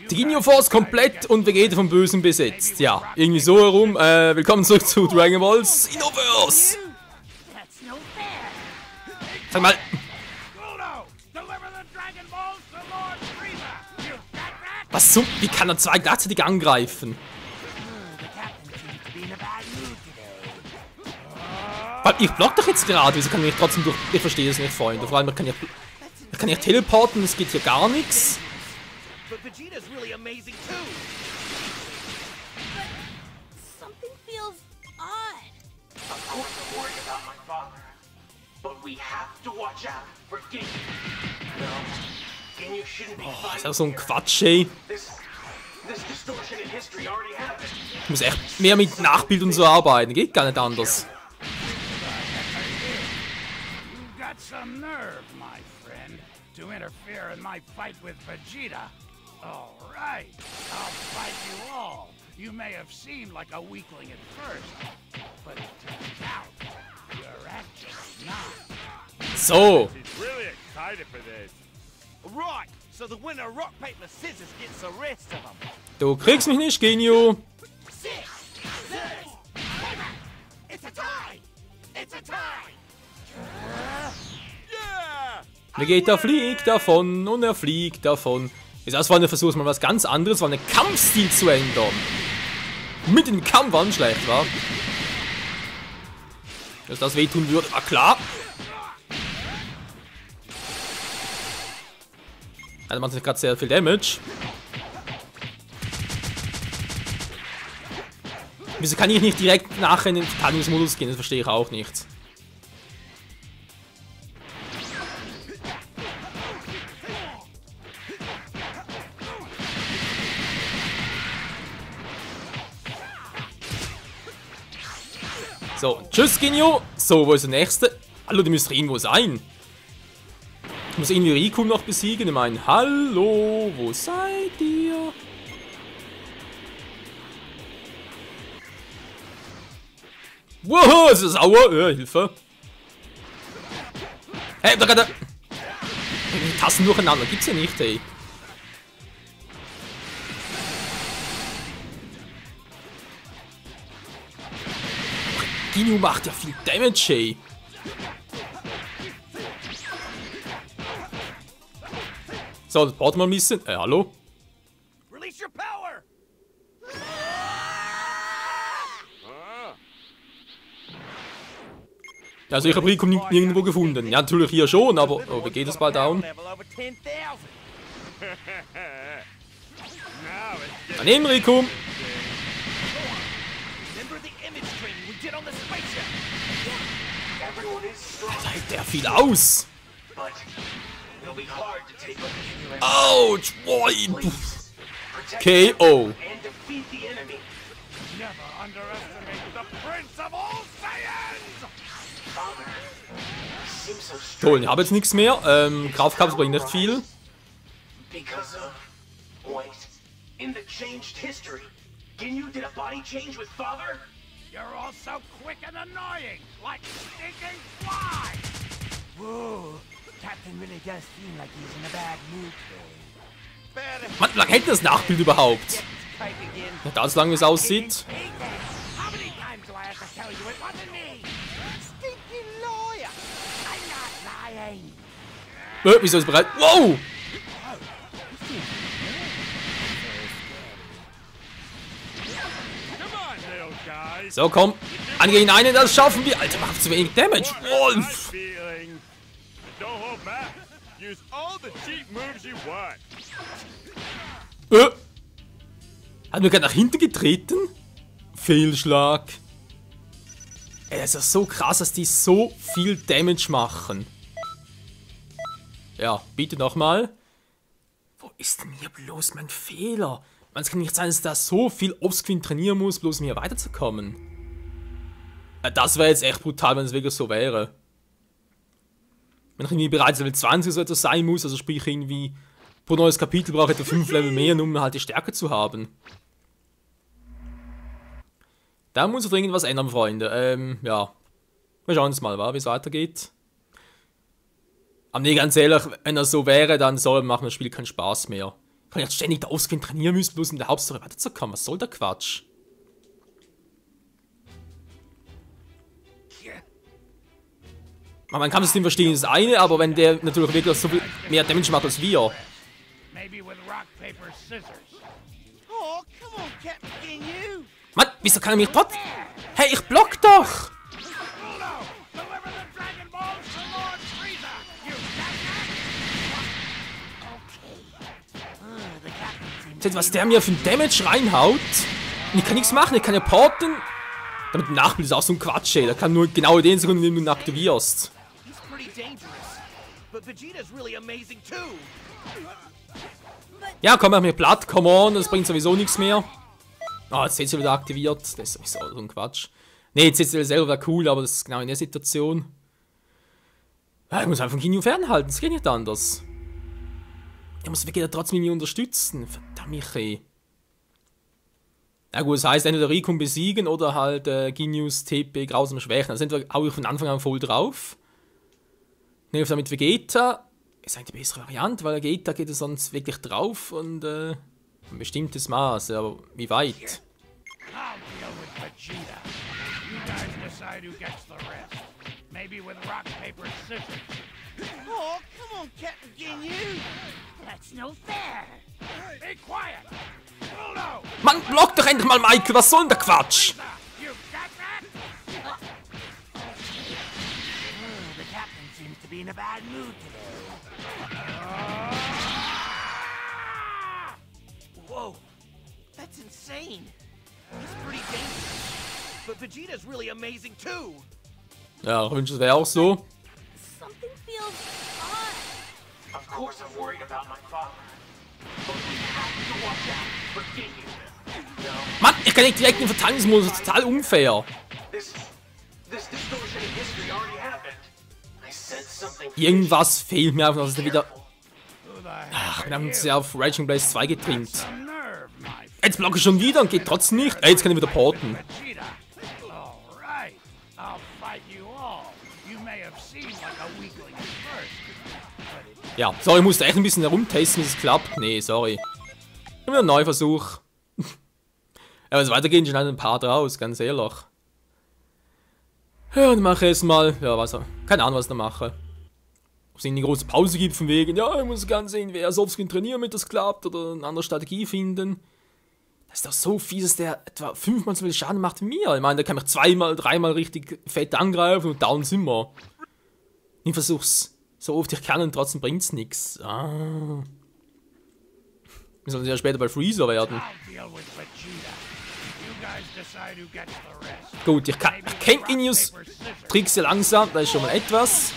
Ginyu Force komplett und Vegeta vom Bösen besetzt. Ja, irgendwie so herum. Willkommen zurück zu Dragon Ball Xenoverse. Sag mal. Was zum... Wie kann er zwei gleichzeitig angreifen? Weil ich block doch jetzt gerade. Wieso kann ich trotzdem durch... Ich verstehe es nicht, Freunde. Vor allem, ich kann ja teleporten. Es geht hier gar nichts. But Vegeta's really amazing too. Something feels odd. Of course I'm worried about my father. But we have to watch out for Ginyu. No, Ginyu shouldn't be Ist das so ein Quatsch, ey? This distortion in history already happened. Ich muss echt mehr mit Nachbild und so arbeiten. Geht gar nicht anders. You've got some nerve, my friend, to interfere in my fight with Vegeta. All right, I'll fight you all. You may have seemed like a weakling at first, but it turns out you're actually not. So. He's really excited for this. Right, so the winner of rock, paper, scissors gets the rest of them. Du kriegst mich nicht, Ginyu. It's a tie! It's a tie! Vegeta fliegt davon und er fliegt davon. Das war ein Versuch, mal was ganz anderes, war einen Kampfstil zu ändern. Mit dem Kampf war nicht schlecht, war. Dass das wehtun würde, war klar. Also macht sich gerade sehr viel Damage. Wieso kann ich nicht direkt nachher in den Verteidigungsmodus gehen? Das verstehe ich auch nicht. So, tschüss Ginyu. So, wo ist der nächste? Hallo, der müsste irgendwo sein. Ich muss irgendwie Riku noch besiegen. Ich meine, hallo, wo seid ihr? Wow, ist das sauer? Ja, Hilfe. Hey, da gerade. Die Tassen durcheinander. Gibt's ja nicht, ey. Ginyu macht ja viel Damage, ey. So, das braucht man ein bisschen. Hallo? Release your power! Also ich habe Riku nirgendwo gefunden. Ja, natürlich hier schon, aber... Oh, wie geht es bald down? Level over 10,000. Daneben, Riku. Remember the image training we did on the spaceship? Everyone is strong, Da hält der viel aus. but it'll be hard to take on Ginyu and Autsch. Boah. please protect KO. and defeat the enemy. Never underestimate the Prince of all Saiyans! Father, seems so Toll, strange ich habe jetzt nichts mehr. Kraftkampf bringt nicht viel. because of... Wait, in the changed history, Ginyu did a body change with Father? You're all so quick and annoying, like stinking flies! Whoa, Captain really does seem like he's in a bad mood today. Mann, wie lange hält das Nachbild überhaupt? Strike again. Nicht allzu lange, wie es aussieht. How many times do I have to tell you it wasn't me? Stinking lawyer! I'm not lying. Wieso ist es bereit? Wow! Come on, little guys. So, komm. An gegen einen, das schaffen wir. Alter, macht zu wenig Damage. My Wolf. feeling. Don't hold back. Use all the cheap moves you want. Hat mir gerade nach hinten getreten? Fehlschlag. Ey, das ist ja so krass, dass die so viel Damage machen. Ja, bitte nochmal. Wo ist denn hier bloß mein Fehler? Man, es kann nicht sein, dass ich da so viel offscreen trainieren muss, bloß um hier weiterzukommen. Ja, das wäre jetzt echt brutal, wenn es wirklich so wäre. Wenn ich irgendwie bereits Level 20 so etwas sein muss, also sprich irgendwie pro neues Kapitel brauche ich etwa 5 Level mehr, um halt die Stärke zu haben. Da muss ich dringend was ändern, Freunde. Ja. Wir schauen uns mal, wie es weitergeht. Aber nee, ganz ehrlich, wenn das so wäre, dann macht das Spiel keinen Spaß mehr. Kann ich jetzt ständig da ausgehen trainieren müssen, bloß in der Hauptstory weiterzukommen? Was soll der Quatsch? Man kann das nicht verstehen, das eine, aber wenn der natürlich wirklich so viel mehr Damage macht als wir. Maybe with rock, paper, scissors. Oh, come on, Captain Ginyu. Mann, wieso kann er mich trotzdem... Hey, ich block doch! Pluto, deliver the Dragon Balls to Lord Frieza! You got that? Seht, was der mir für ein Damage reinhaut? Und ich kann nichts machen, ich kann ja porten. Damit ein Nachbild ist auch so ein Quatsch, ey. Der kann nur genau den Sekunden, in denen du ihn aktivierst. He's pretty dangerous. But Vegeta's really amazing too. Ja, komm, mach mir platt, come on, das bringt sowieso nichts mehr. Ah, jetzt ist sie wieder aktiviert. Das ist sowieso so ein Quatsch. Ne, jetzt ist sie selber wäre cool, aber das ist genau in der Situation. Ja, ich muss einfach Ginyu fernhalten, das geht nicht anders. Ich muss Vegeta trotzdem irgendwie unterstützen. Verdammt, ey. Ja gut, das heißt entweder Rikum besiegen oder halt Ginyus TP grausam schwächen. Da sind wir auch von Anfang an voll drauf. Hilft damit Vegeta. Ist eigentlich die bessere Variante, weil Vegeta geht es sonst wirklich drauf und ein bestimmtes Maß, aber wie weit? I'll deal with Vegeta. You guys decide who gets the rest. Maybe with rock, paper, scissors. Oh, come on, Captain Ginyu. That's no fair. Be quiet! Pluto! Mann, block doch endlich mal, Michael, was soll denn der Quatsch? You got that? The captain seems to be in a bad mood today. Whoa, that's insane. He's pretty dangerous. But Vegeta's really amazing too. Ja, ich wünsche, es wäre auch so. Something feels odd. Of course I'm worried about my father. But we have to watch out for Ginyu. No, Mann, ich kann nicht direkt in den Verteidigungsmodus, das ist total unfair. this distortion in history already happened. I said something. Irgendwas fehlt mir einfach, dass es wieder... Who the heck Ach, wir are haben uns you? ja auf Raging Blaze 2 getrimmt. Some nerve, my friend. Jetzt blocke ich schon wieder und geht trotzdem nicht. Ey, jetzt kann ich wieder porten. Vegeta. All right. I'll fight you all. You may have seemed like a weakling at first. Ja, sorry, ich musste echt ein bisschen herumtesten, bis es klappt. Nee, sorry. Wieder ein Neuversuch. Ja, wenn es weitergeht, schneiden ein paar draus, ganz ehrlich. Ja, dann mache ich es mal. Ja, was. Keine Ahnung, was ich da mache. Ob es eine große Pause gibt, von wegen, ja, ich muss ganz sehen, wer Offscreen trainieren, damit das klappt, oder eine andere Strategie finden. Das ist doch so fies, dass der etwa 5-mal so viel Schaden macht wie mir. Ich meine, der kann mich 2-mal, 3-mal richtig fett angreifen und down sind wir. Ich versuch's so oft ich kann und trotzdem bringt's nichts. Ah. Wir sollen ja später bei Freezer werden. I'll deal with Vegeta. You guys decide who gets the rest. Gut, ich kenn Ginus Tricks ja langsam, da ist schon mal etwas.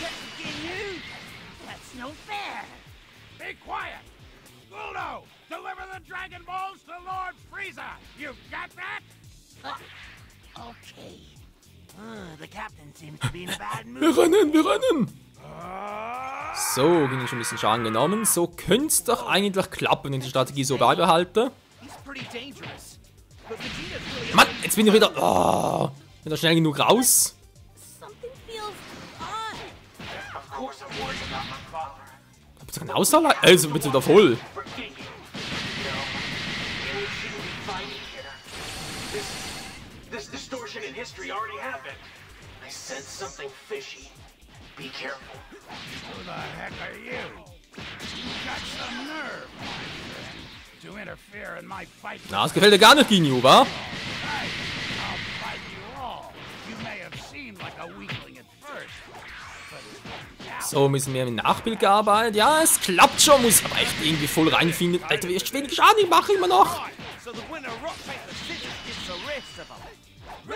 That's no fair. Be quiet! Pluto, deliver the Dragon Balls to Lord Frieza. You got that? Okay. The captain seems to be in a bad mood. Wir rennen, wir rennen! So, ging schon ein bisschen Schaden genommen. So könnte es doch eigentlich klappen, wenn ich die Strategie so beibehalte. He's pretty dangerous. But Vegeta's really Mann, jetzt bin ich wieder... Oh, bin da schnell genug raus. Something feels odd. Of course I'm worried about my father. Bitte keine Ausdauer? Also, bitte wieder voll. For Ginyu. No, Ginyu shouldn't be fighting here. This distortion in history already happened. I said something fishy. Be careful. Who the heck are you? You got some nerve, my friend, to interfere in my fight. Na, das gefällt dir gar nicht, Ginyu, wa? Right. I'll fight you all. You may have seemed like a weakling at first, but So, müssen wir im Nachbild gearbeitet. Ja, es klappt schon, muss aber echt irgendwie voll reinfinden. Alter, wie wenig Schaden ich mache immer noch. So the winner rock paper scissors gets the rest of them.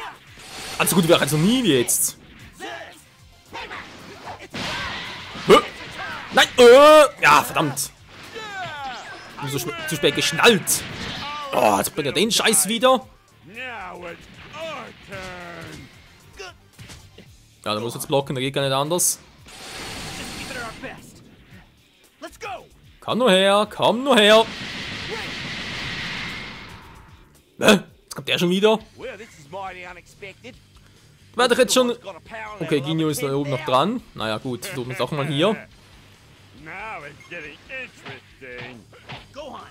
Also gut, wäre also nie jetzt. Hä? Nein, ja, verdammt. Ich bin so zu spät geschnallt. Oh, jetzt bringt er den Scheiß wieder. Now it's our turn. Ja, da muss jetzt blocken, da geht gar nicht anders. Just give it our best. Let's go. Komm nur her, komm nur her. Jetzt kommt der schon wieder. Well, this is mighty unexpected. Werde ich jetzt schon... Got a power Okay, level Ginyu of ist da oben noch 10,000. dran. Naja, gut, versuchen wir es auch mal hier. Now it's getting interesting. Gohan,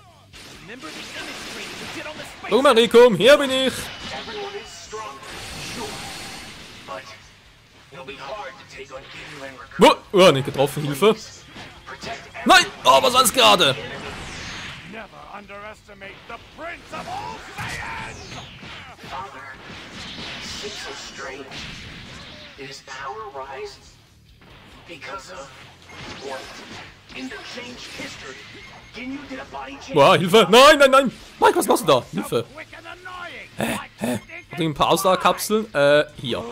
Komm mal, Rico, hier bin ich. Everyone is stronger, sure. But it'll be hard to take on Ginyu and Recruit. Oh, nicht getroffen, Hilfe. Protect Nein! Oh, was war's gerade? Never underestimate the Prince of all Saiyans! Father, seems so strange. Did his power rise because of what? Interchanged history. Ginyu did a body change. Boah, Hilfe! Nein, nein, nein! Mike, was machst du da? Hilfe! Quick and annoying! Hat ein paar Ausdauerkapseln? Hier.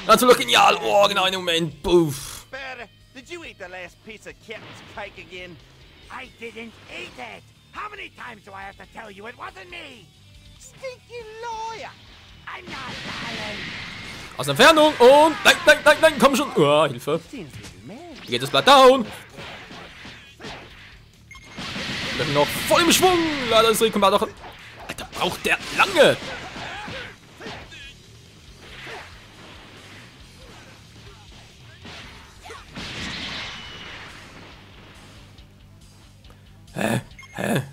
Natürlich genial! Oh, genau in dem Moment. Puff. Bear, did you eat the last piece of Captain's cake again? I didn't eat it! How many times do I have to tell you it wasn't me? Stinky lawyer! I'm not lying! Aus der Entfernung und... Nein, nein, nein, nein, komm schon! Oh, Hilfe! Seems to be mad. Hier geht das Blatt down! Wir sind noch voll im Schwung! Leider ist Rico doch... Alter, braucht der lange!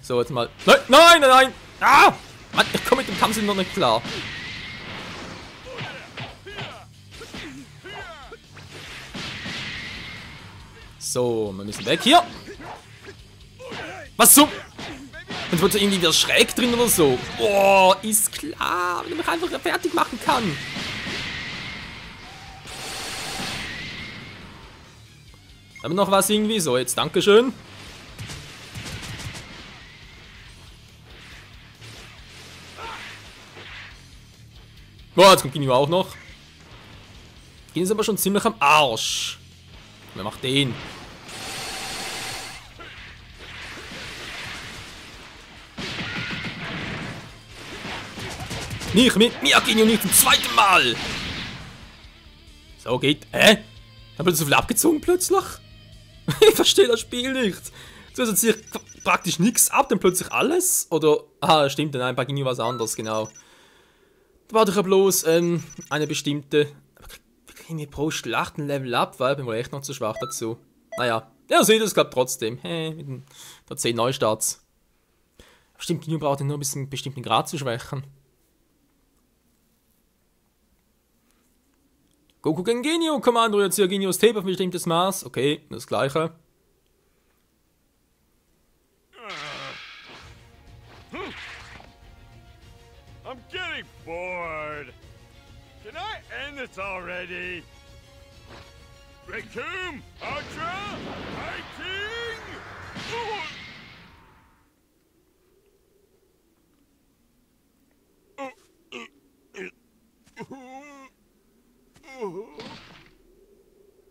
So, jetzt mal... Nein, nein, nein, nein! Ah! Mann, ich komme mit dem Kampf noch nicht klar. So, wir müssen weg hier. Was so? Jetzt wird irgendwie wieder schräg drin oder so. Boah, ist klar, wenn ich mich einfach fertig machen kann. Haben wir noch was irgendwie? So, jetzt Dankeschön. Boah, jetzt kommt Ginyu auch noch. Ginyu ist aber schon ziemlich am Arsch. Wer macht den? Nicht mit mir, Ginyu, nicht zum zweiten Mal! So geht. Hä? Haben wir so viel abgezogen plötzlich? Ich verstehe das Spiel nicht. Zuerst sich praktisch nichts ab, dann plötzlich alles? Oder. Ah, stimmt, nein, bei Ginyu war es anders, genau. Da war doch ja bloß eine bestimmte. Wir kriegen hier pro Schlacht ein Level up, weil ich bin wohl echt noch zu schwach dazu. Naja, ja, seht ihr, es klappt trotzdem. Hey, mit der 10 Neustarts. Stimmt, Ginyu braucht nur ein bisschen einen bestimmten Grad zu schwächen. Goku gegen Ginyu, Kommando, jetzt hier Ginyus Tape auf ein bestimmtes Maß. Okay, das gleiche. I'm getting bored. Can I end this already? Raccoon, Ultra, fighting!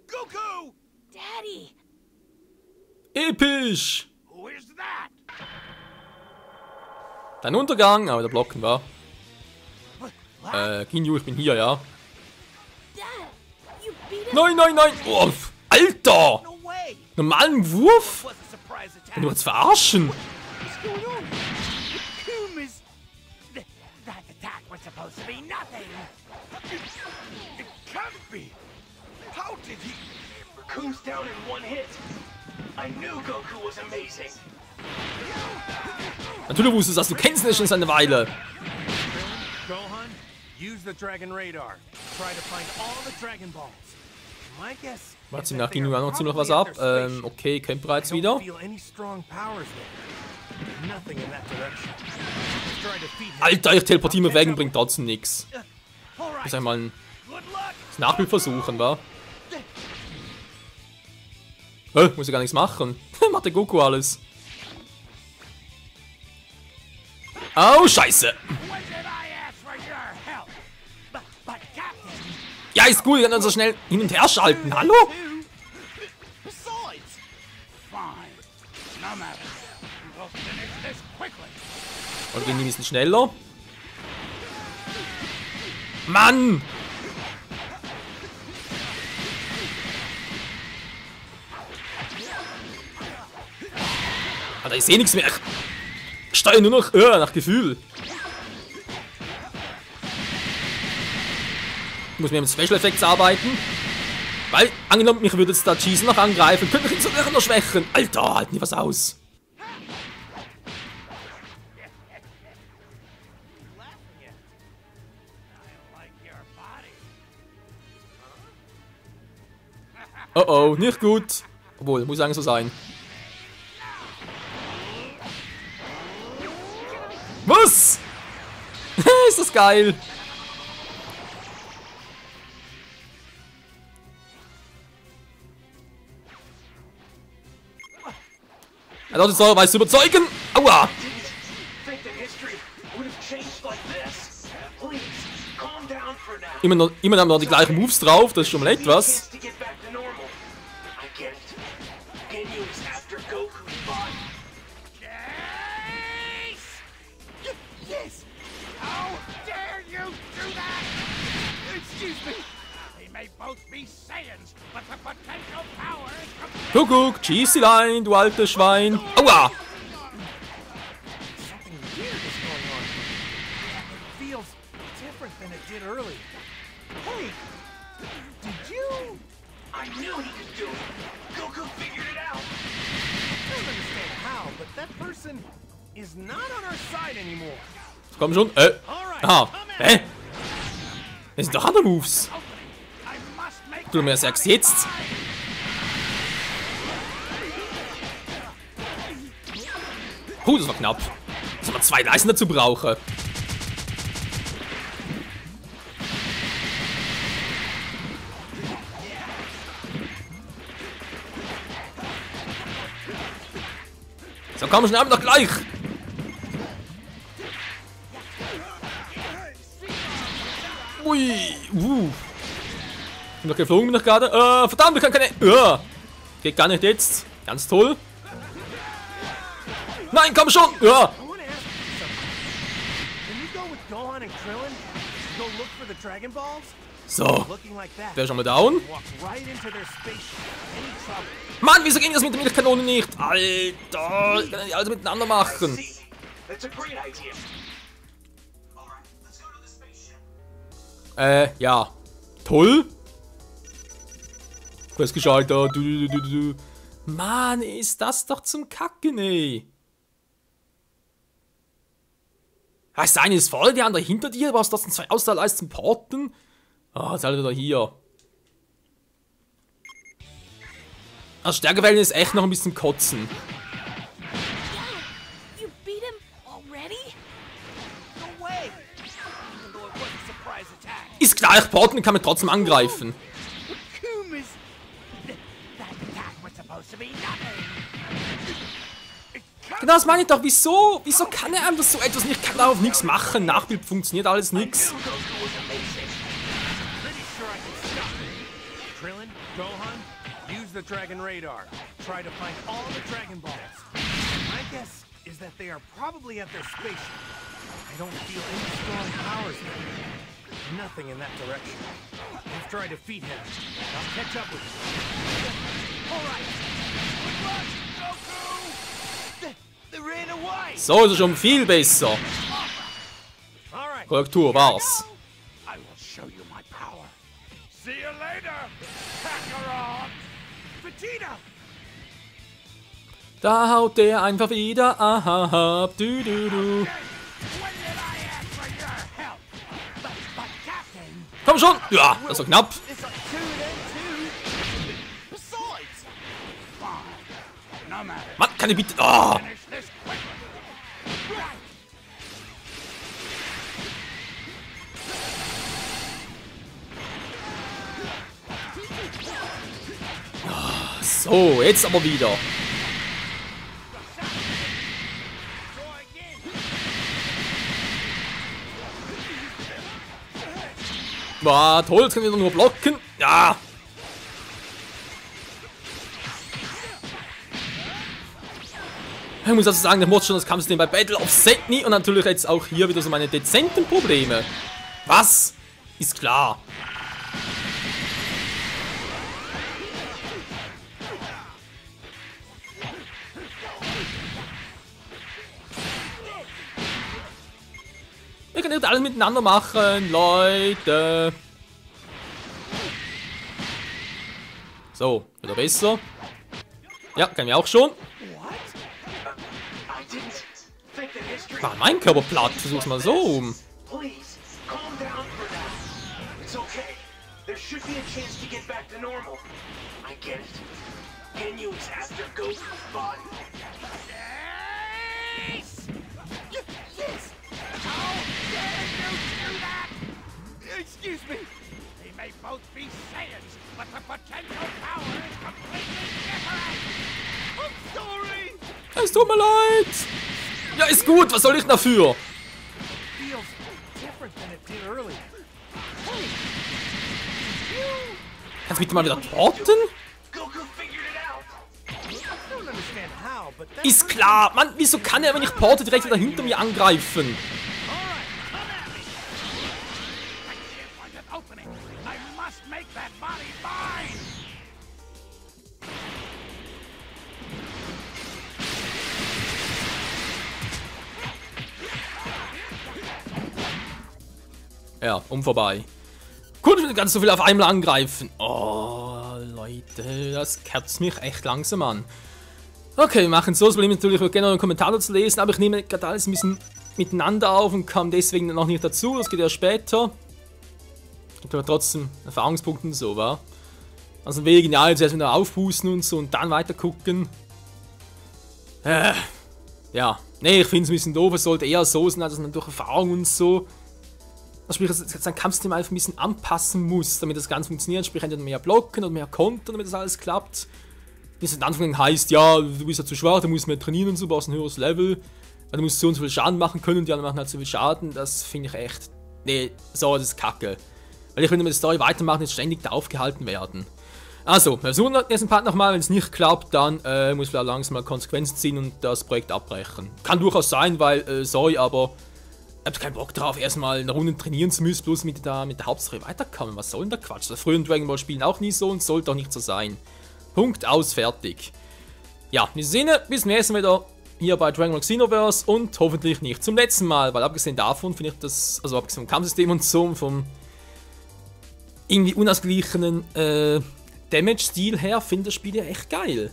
Goku! Daddy! Episch! Who is that? Dein Untergang, aber der Blocken war. Ginyu, ich bin hier, ja. Dad! You beat him? Nein, nein, nein! Oh, Alter! No way! Normalen Wurf? Was a surprise attack! Wenn du jetzt verarschen! What's going on? Coom is... That attack was supposed to be nothing! It can't be. How did he? Raccoon's down in one hit. I knew Goku was amazing. Natürlich wusstest du das, du kennst ihn schon seit einer Weile. Gohan, use the Dragon Radar. Try to find all the Dragon Balls. My guess. Warte, nach Ginyu auch noch ziemlich was ab. Okay, kämpft bereits wieder. Alter, ich teleportiere mich weg und bringt trotzdem nichts. Muss einmal ein Nachbild versuchen, wa? Muss ich gar nichts machen. Macht der Goku alles. Oh, Scheiße. When did I ask for your help? But Captain... Ja, ist gut, ich kann dann so schnell hin und her schalten. Hallo? Besides, Fine. No matter. We'll finish this quickly. Und gehen die ein bisschen schneller. Mann! Alter, ich sehe nichts mehr. Ich steuere nur noch nach Gefühl. Ich muss mir mit Special Effects arbeiten. Weil, angenommen, mich würde jetzt da Cheese noch angreifen, könnte ich ihn sogar noch schwächen. Alter, halt nie was aus. Oh oh, nicht gut. Obwohl, muss eigentlich so sein. Was? Ist das geil? Er dachte, soll weiß überzeugen. Aua! Immer haben wir die gleichen Moves drauf, das ist schon mal etwas. Kuckuck, Cheesy-Line, du altes Schwein. Aua! Hey, did you? I knew he could do it. Goku figured it out. I don't understand how, but that person is not on our side anymore. Komm schon. Aha. Hä? Das sind doch andere Moves. Du mir sagst jetzt. Das war knapp. Dass wir 2 Leisten dazu brauchen. So, komm schnell noch gleich. Ui. Bin noch geflogen, bin noch gerade. Verdammt, ich kann keine. Geht gar nicht jetzt. Ganz toll. Nein, komm schon. Ja. So. Wer schon mal down? Mann, wieso ging das mit der Milchkanone nicht? Alter, ich kann die alles miteinander machen. Ja. Toll. Quest geschaltet. Mann, ist das doch zum Kacken, ey. Das eine ist voll, die andere hinter dir. Was das denn 2 Ausdauerleisten porten? Ah, ist alle wieder hier. Das Stärkewellen ist echt noch ein bisschen kotzen. You beat him already? No way. Even though it was a surprise attack. Ist klar, ich porten kann man trotzdem angreifen. That attack was supposed to be nothing. Genau, das meine ich doch. Wieso? Wieso kann er einfach so etwas nicht? Ich kann darauf nichts machen. Nachbild funktioniert alles nichts. Krillin, Gohan, use the Dragon Radar. Try to find all the Dragon Balls. My guess is that they are probably at their spaceship. I don't feel any strong powers there. Nothing in that direction. After I defeat him, I'll catch up with you. All right. Run, Goku! They ran away. So ist es schon viel besser. All right. Korrektur war's. I will show you my power. See you later, Kakarot. Vegeta. Da haut der einfach wieder ab. Du. When did I ask for your help? But Captain, Komm schon. Ja, das war knapp. it's like 2 and then 2. Besides, Fine. No matter. Mann, kann ich bitte... Oh. Finish this quickly. So, jetzt aber wieder. Boah, toll, jetzt können wir nur blocken. Ja. Ich muss also sagen, der Mod schon das Kampfsystem bei Battle of Sydney und natürlich jetzt auch hier wieder so meine dezenten Probleme. Was? Ist klar. Wir können nicht alles miteinander machen, Leute. So, wieder besser. Ja, kennen wir auch schon. War mein Körper platt, versuch's mal so. there should be a chance to get back to normal. I get it. Ginyu is after Goku's body. Yes! Yes! How dare you do that? Excuse me. They may both be Saiyans, but the potential power is completely different. I'm sorry. Es tut mir leid. Ja, ist gut. Was soll ich dafür? Feels different than it did earlier. Hey! Kannst du bitte mal wieder porten? Goku figured it out. I don't understand how, but that Ist klar. Mann, wieso kann er, wenn ich porte, direkt wieder hinter mir angreifen? Alright, come at me. I can't find an opening. I must make that body mine. Ja, vorbei. Gut, ich will ganz so viel auf einmal angreifen. Oh, Leute, das kerzt mich echt langsam an. Okay, wir machen so. Das Problem ist natürlich, ich würde gerne noch einen Kommentar dazu lesen, aber ich nehme gerade alles ein bisschen miteinander auf und kam deswegen noch nicht dazu. Das geht ja später. Ich habe trotzdem Erfahrungspunkte und so, wa? Also wegen, ja, jetzt erst wieder aufpusten und so und dann weiter gucken. Ja, nee, ich finde es ein bisschen doof. Es sollte eher so sein, dass man durch Erfahrung und so, sprich, sein Kampfsystem einfach ein bisschen anpassen muss, damit das Ganze funktioniert. Sprich, entweder mehr blocken oder mehr kontern, damit das alles klappt. Wie es am Anfang heißt, ja, du bist ja zu schwach, du musst mehr trainieren und so, brauchst ein höheres Level. Du musst so und so viel Schaden machen können und die anderen machen halt so viel Schaden. Das finde ich echt, nee, so, das ist kacke. Weil ich will mit der Story weitermachen, jetzt ständig da aufgehalten werden. Also, wir versuchen den nächsten Part nochmal. Wenn es nicht klappt, dann muss ich vielleicht langsam mal Konsequenzen ziehen und das Projekt abbrechen. Kann durchaus sein, weil, sorry, aber ich hab keinen Bock drauf, erstmal eine Runde trainieren zu müssen, bloß mit der Hauptstory weiterkommen. Was soll denn der Quatsch? Das früheren Dragon Ball Spielen auch nie so und sollte auch nicht so sein. Punkt, aus, fertig. Ja, in diesem Sinne, bis zum nächsten Mal wieder hier bei Dragon Ball Xenoverse und hoffentlich nicht zum letzten Mal, weil abgesehen davon finde ich das, also abgesehen vom Kampfsystem und so, vom irgendwie unausgeglichenen Damage-Stil her, finde ich das Spiel ja echt geil.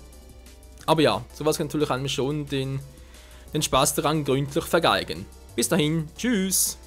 Aber ja, sowas kann natürlich einem schon den Spaß daran gründlich vergeigen. Bis dahin, tschüss!